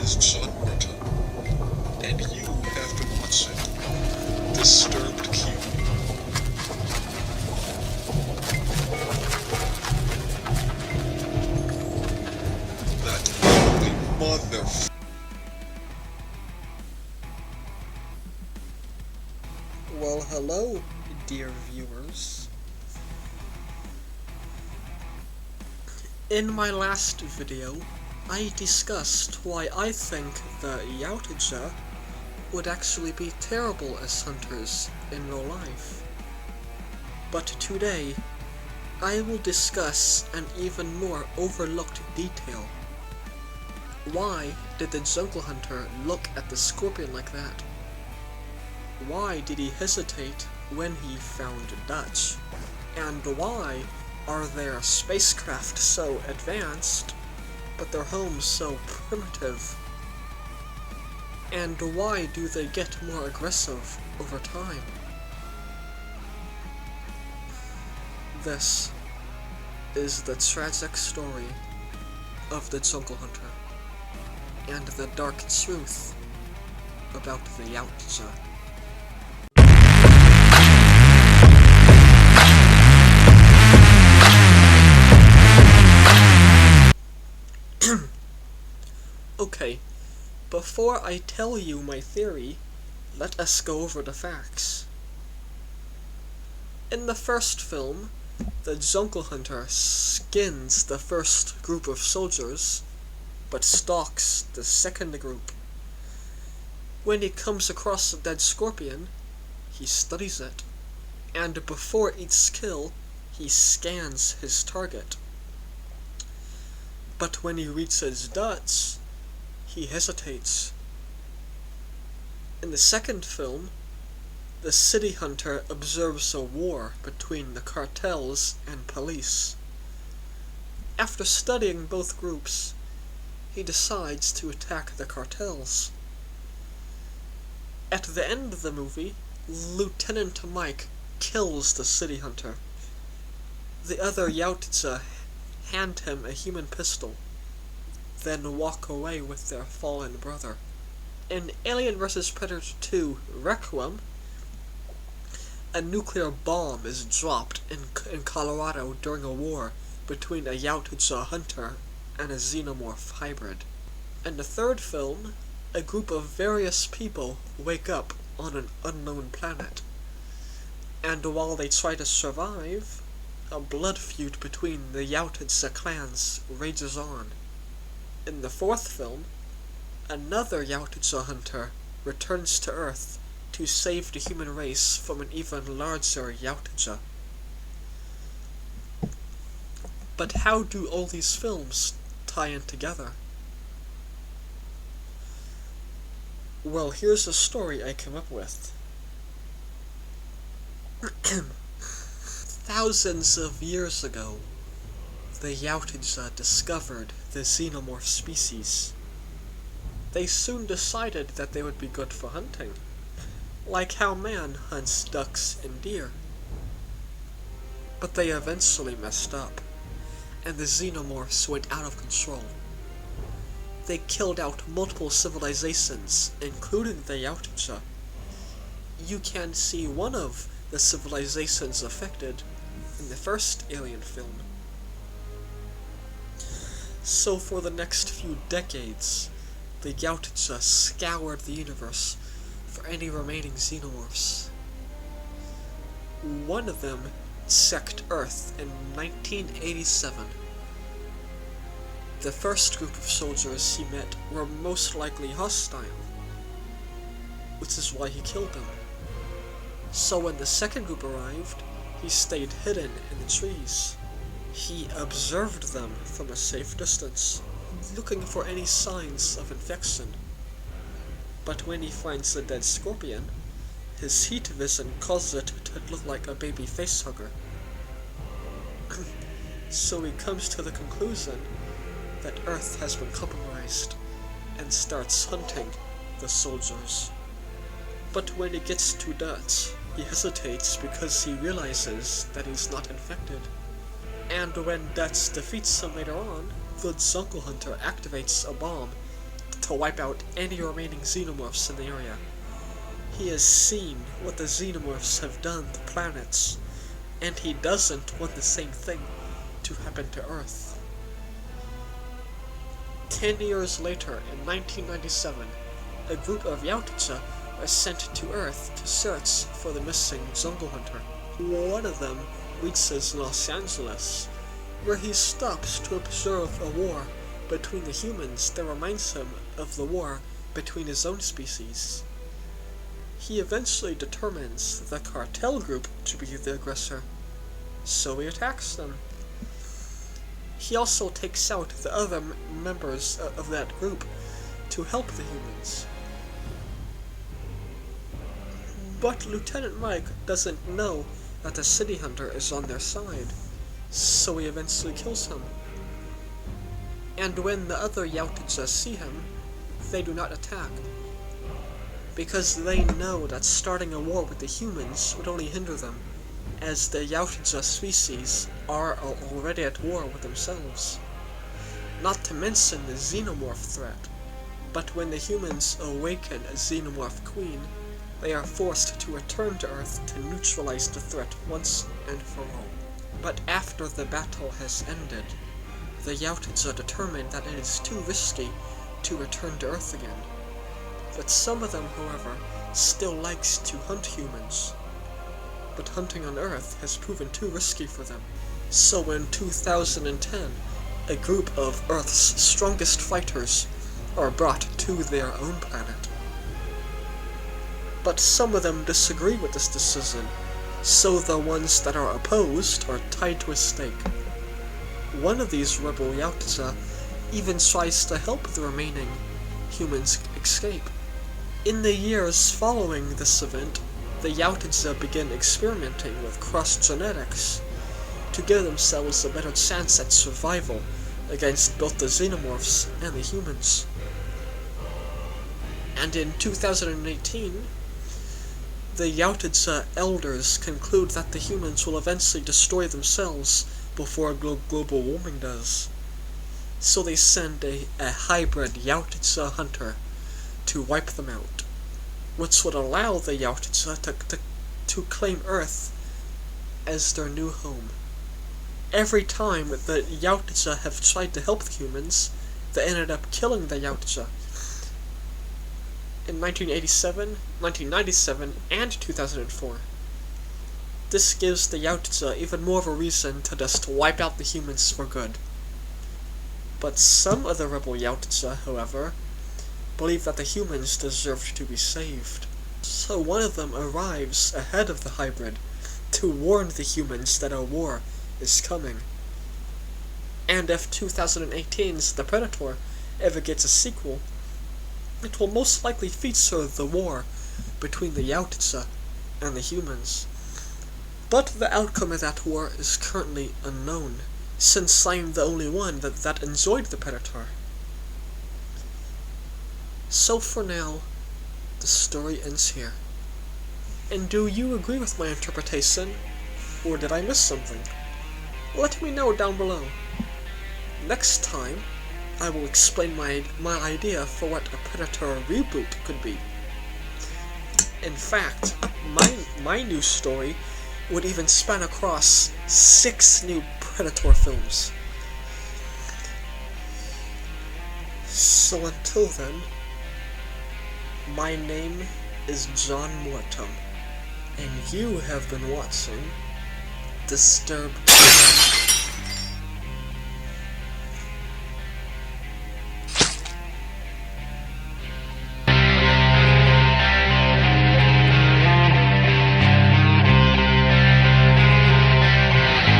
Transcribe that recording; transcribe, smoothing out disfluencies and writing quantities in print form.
is John Morton, and you have been watching Disturbed Kiwi. That holy mother... Well, hello, dear viewers. In my last video, I discussed why I think the Yautja would actually be terrible as hunters in real life. But today, I will discuss an even more overlooked detail. Why did the jungle hunter look at the scorpion like that? Why did he hesitate when he found Dutch? And why are their spacecraft so advanced, but their homes so primitive? And why do they get more aggressive over time? This is the tragic story of the jungle hunter, and the dark truth about the Yautja. Okay, before I tell you my theory, let us go over the facts. In the first film, the jungle hunter skins the first group of soldiers, but stalks the second group. When he comes across a dead scorpion, he studies it, and before each kill, he scans his target. But when he reaches Dutch, he hesitates. In the second film, the city hunter observes a war between the cartels and police. After studying both groups, he decides to attack the cartels. At the end of the movie, Lieutenant Mike kills the city hunter. The other Yautja hand him a human pistol, then walk away with their fallen brother. In Alien vs. Predator 2 Requiem, a nuclear bomb is dropped in Colorado during a war between a Yautja hunter and a xenomorph hybrid. In the third film, a group of various people wake up on an unknown planet, and while they try to survive, a blood feud between the Yautja clans rages on. In the fourth film, another Yautja hunter returns to Earth to save the human race from an even larger Yautja. But how do all these films tie in together? Well, here's a story I came up with. Thousands of years ago, the Yautja discovered the xenomorph species. They soon decided that they would be good for hunting, like how man hunts ducks and deer. But they eventually messed up, and the xenomorphs went out of control. They killed out multiple civilizations, including the Yautja. You can see one of the civilizations affected in the first Alien film. So for the next few decades, the Yautja scoured the universe for any remaining xenomorphs. One of them checked Earth in 1987. The first group of soldiers he met were most likely hostile, which is why he killed them. So when the second group arrived, he stayed hidden in the trees. He observed them from a safe distance, looking for any signs of infection. But when he finds a dead scorpion, his heat vision causes it to look like a baby facehugger. So he comes to the conclusion that Earth has been compromised and starts hunting the soldiers. But when he gets to Dutch, he hesitates because he realizes that he's not infected. And when Dutch defeats him later on, the jungle hunter activates a bomb to wipe out any remaining xenomorphs in the area. He has seen what the xenomorphs have done to planets, and he doesn't want the same thing to happen to Earth. 10 years later, in 1997, a group of Yautja are sent to Earth to search for the missing jungle hunter. One of them reaches Los Angeles, where he stops to observe a war between the humans that reminds him of the war between his own species. He eventually determines the cartel group to be the aggressor, so he attacks them. He also takes out the other members of that group to help the humans. But Lieutenant Mike doesn't know that the city hunter is on their side, so he eventually kills him. And when the other Yautja see him, they do not attack, because they know that starting a war with the humans would only hinder them, as the Yautja species are already at war with themselves. Not to mention the xenomorph threat, but when the humans awaken a xenomorph queen, they are forced to return to Earth to neutralize the threat once and for all. But after the battle has ended, the Yautja determine that it is too risky to return to Earth again. But some of them, however, still likes to hunt humans. But hunting on Earth has proven too risky for them. So in 2010, a group of Earth's strongest fighters are brought to their own planet. But some of them disagree with this decision, so the ones that are opposed are tied to a stake. One of these rebel Yautja even tries to help the remaining humans escape. In the years following this event, the Yautja begin experimenting with cross-genetics to give themselves a better chance at survival against both the xenomorphs and the humans. And in 2018, the Yautja elders conclude that the humans will eventually destroy themselves before global warming does. So they send a hybrid Yautja hunter to wipe them out, which would allow the Yautja to claim Earth as their new home. Every time the Yautja have tried to help the humans, they ended up killing the Yautja. In 1987, 1997, and 2004. This gives the Yautja even more of a reason to just wipe out the humans for good. But some of the rebel Yautja, however, believe that the humans deserved to be saved. So one of them arrives ahead of the hybrid to warn the humans that a war is coming. And if 2018's The Predator ever gets a sequel, it will most likely feature the war between the Yautja and the humans. But the outcome of that war is currently unknown, since I'm the only one that enjoyed The Predator. So for now, the story ends here. And do you agree with my interpretation, or did I miss something? Let me know down below. Next time, I will explain my idea for what a Predator reboot could be. In fact, my new story would even span across 6 new Predator films. So until then, my name is John Mortum, and you have been watching Disturbed.